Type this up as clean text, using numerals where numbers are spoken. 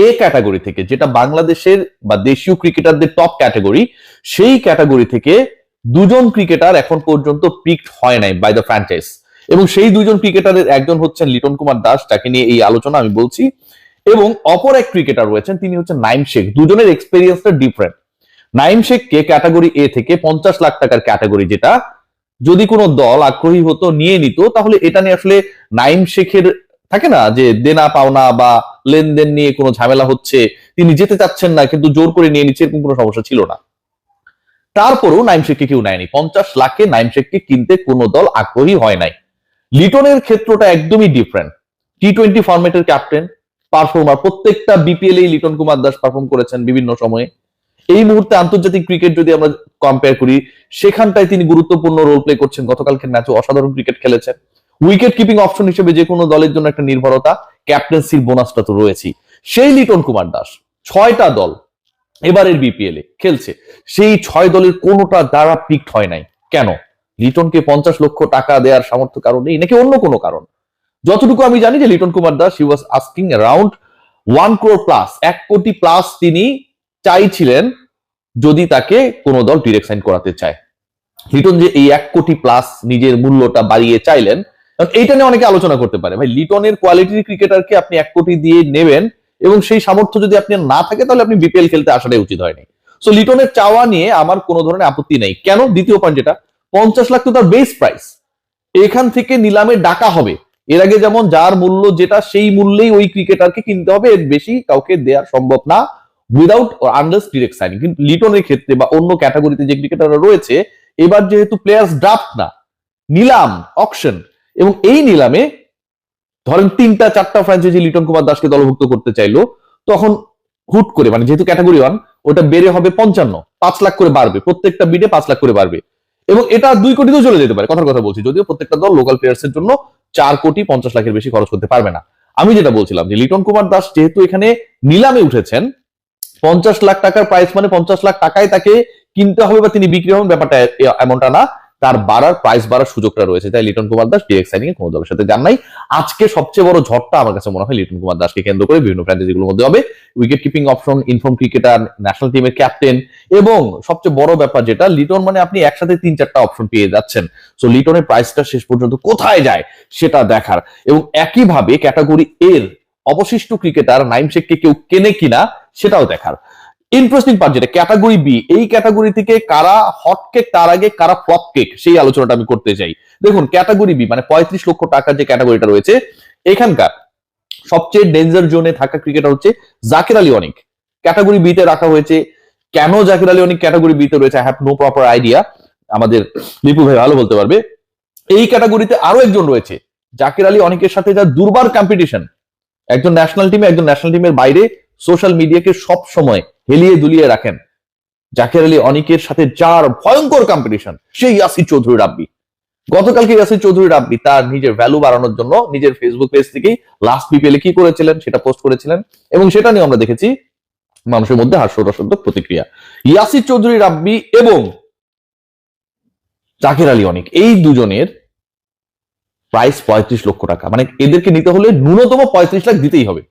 A category থেকে, যেটা বাংলাদেশের বা দেশীয় ক্রিকেটারদের টপ ক্যাটাগরি, সেই ক্যাটাগরি থেকে দুজন ক্রিকেটার এখন পর্যন্ত পিকড হয় নাই বাই দ্য ফ্র্যাঞ্চাইজ, এবং সেই দুজন ক্রিকেটারের একজন হচ্ছেন লিটন কুমার দাস, যাকে নিয়ে এই আলোচনা আমি বলছি, এবং অপর এক ক্রিকেটার রয়েছেন, তিনি হচ্ছেন নাইম শেখ। দুজনের এক্সপেরিয়েন্সটা ডিফারেন্ট। নাইম শেখকে ক্যাটাগরি এ থেকে 50 লাখ টাকার ক্যাটাগরি, যেটা যদি কোনো দল আগ্রহী হতো নিয়ে নিত, তাহলে এটা নিয়ে আসলে নাইম শেখের থাকে না যে দেনা পাওনা বা লেনদেন নিয়ে কোনো ঝামেলা হচ্ছে, তিনি যেতে চাচ্ছেন না কিন্তু জোর করে নিয়ে নিচ্ছে, এরকম কোনো সমস্যা ছিল না। তারপরেও নাইম শেখকে কেউ নেয়নি। 50 লাখে নাইম শেখকে কিনতে কোনো দল আগ্রহী হয় নাই। লিটনের ক্ষেত্রটা একদমই ডিফারেন্ট। টি-20 ফরম্যাটের ক্যাপ্টেন, পারফর্মার, প্রত্যেকটা বিপিএল এই লিটন কুমার দাস পারফর্ম করেছেন বিভিন্ন সময়ে। এই মুহূর্তে আন্তর্জাতিক ক্রিকেট যদি আমরা কম্পেয়ার করি, সেখানটায় তিনি গুরুত্বপূর্ণ রোল প্লে করছেন। গতকালকের ম্যাচে অসাধারণ ক্রিকেট খেলেছেন। উইকেট কিপিং অপশন হিসেবে যে কোনো দলের জন্য একটা নির্ভরতা, ক্যাপ্টেন্সির বোনাসটা তো রয়েছেই। সেই লিটন কুমার দাস 6টা দল এবারের বিপিএল এ খেলছে, সেই 6 দলের কোনোটা দ্বারা পিকড হয় নাই। কেন? লিটনকে 50 লক্ষ টাকা দেওয়ার সামর্থ্য কারণ নেই, নাকি অন্য কোনো কারণ? যতটুকু আমি জানি যে Liton Kumar Das he was asking around 1 crore plus, 1 কোটি প্লাস তিনি চাইছিলেন যদি তাকে কোনো দল ডিরেক্ট সাইন করাতে চায়। লিটন যে এই 1 কোটি প্লাস নিজের মূল্যটা বাড়িয়ে চাইলেন, এইটা নিয়ে অনেকে আলোচনা করতে পারে। ভাই, লিটনের কোয়ালিটির ক্রিকেটারকে আপনি 1 কোটি দিয়ে নেবেন, এবং সেই সামর্থ্য যদি আপনি না থাকে, তাহলে আপনি বিপিএল খেলতে আসাটাই উচিত হয়নি। সো লিটনের চাওয়া নিয়ে আমার কোনো ধরনের আপত্তি নেই। কেন? দ্বিতীয় পয়েন্ট যেটা, 50 লাখ তো তার বেস প্রাইস, এখান থেকে নিলামে ডাকা হবে। এর আগে যেমন যার মূল্য যেটা, সেই মূল্যেই ওই ক্রিকেটারকে কিনতে হবে, এর বেশি কাউকে দেওয়া সম্ভব না উইদাউট আনলেস ডিরেক্ট সাইনিং। কিন্তু লিটনের ক্ষেত্রে বা অন্য ক্যাটাগরিতে যে ক্রিকেটাররা রয়েছে, এবার যেহেতু প্লেয়ার্স ড্রাফট না, নিলাম, অকশন, এবং এই নিলামে ধরেন 3টা-4টা ফ্র্যাঞ্চাইজি লিটন কুমার দাসকে দলভুক্ত করতে চাইলো, তখন হুট করে, মানে যেহেতু ক্যাটাগরি 1, ওটা বেড়ে হবে 55, 5 লাখ করে বাড়বে, প্রত্যেকটা বিডে 5 লাখ করে বাড়বে, এবং এটা 2 কোটিতেও চলে যেতে পারে, কথার কথা বলছি। যদিও প্রত্যেকটা দল লোকাল প্লেয়ার্সের জন্য 4 কোটি 50 লাখের বেশি খরচ করতে পারবে না। আমি যেটা বলছিলাম যে লিটন কুমার দাস যেহেতু এখানে নিলামে উঠেছেন, 50 লাখ টাকার প্রাইস মানে 50 লাখ টাকায় তাকে কিনতে হবে বা তিনি বিক্রি হবেন, ব্যাপারটা এমনটা না। তার প্রাইস বাড়ার সুযোগটা রয়েছে। তাই লিটন কুমার দাস ডিরেক্ট সাইনিং এ কোনো দলের সাথে যান নাই। আজকে সবচেয়ে বড় ঝড়টা আমার কাছে মনে হয় লিটন কুমার দাসকে কেন্দ্র করে বিভিন্ন ফ্র্যাঞ্চাইজিগুলোর মধ্যে হবে। Wicket keeping option, inform cricketer, national টিমের ক্যাপ্টেন, এবং সবচেয়ে বড় ব্যাপার যেটা, লিটন মানে আপনি একসাথে 3-4টা অপশন পেয়ে যাচ্ছেন। সো লিটনের প্রাইসটা শেষ পর্যন্ত কোথায় যায় সেটা দেখার, এবং একইভাবে ক্যাটাগরি এর অবশিষ্ট ক্রিকেটার নাইম শেখকে কেউ কেনে কিনা সেটাও দেখার। ইন্টারেস্টিং পার্ট যেটা ক্যাটাগরি বি, এই ক্যাটাগরি থেকে কারা হট কেক, তার আগে কারা ফ্লপ কেক, সেই আলোচনাটা আমি করতে চাই। দেখুন, ক্যাটাগরি বি মানে 35 লক্ষ টাকার যে ক্যাটাগরিটা রয়েছে, এখানকার সবচেয়ে ডেঞ্জার জোনে থাকা ক্রিকেটার হচ্ছে জাকির আলী অনিক। ক্যাটাগরি বি তে রাখা হয়েছে। কেন জাকির আলী অনিক ক্যাটাগরি বি তে রয়েছে, I have no proper idea, আমাদের লিপু ভাই ভালো বলতে পারবে। এই ক্যাটাগরিতে আরো একজন রয়েছে জাকির আলী অনিকের সাথে, যার দুর্বার কম্পিটিশন, একজন ন্যাশনাল টিমে, একজন ন্যাশনাল টিমের বাইরে, সোশ্যাল মিডিয়াকে সব সময় হেলিয়ে দুলিয়ে রাখেন। জাকির আলী অনিকের সাথে যার ভয়ঙ্কর কম্পিটিশন, সেই ইয়াসির চৌধুরী রাব্বি। গতকালকে ইয়াসির চৌধুরী রাব্বি তার নিজের ভ্যালু বাড়ানোর জন্য নিজের ফেসবুক পেজ থেকেই লাস্ট বিপিএল এ কি করেছিলেন সেটা পোস্ট করেছিলেন, এবং সেটা নিয়ে আমরা দেখেছি মানুষের মধ্যে হাস্যরসাত্মক প্রতিক্রিয়া। ইয়াসির চৌধুরী রাব্বি এবং জাকির আলী অনিক, এই দুজনের প্রাইস 35 লক্ষ টাকা, মানে এদেরকে নিতে হলে ন্যূনতম 35 লাখ দিতেই হবে।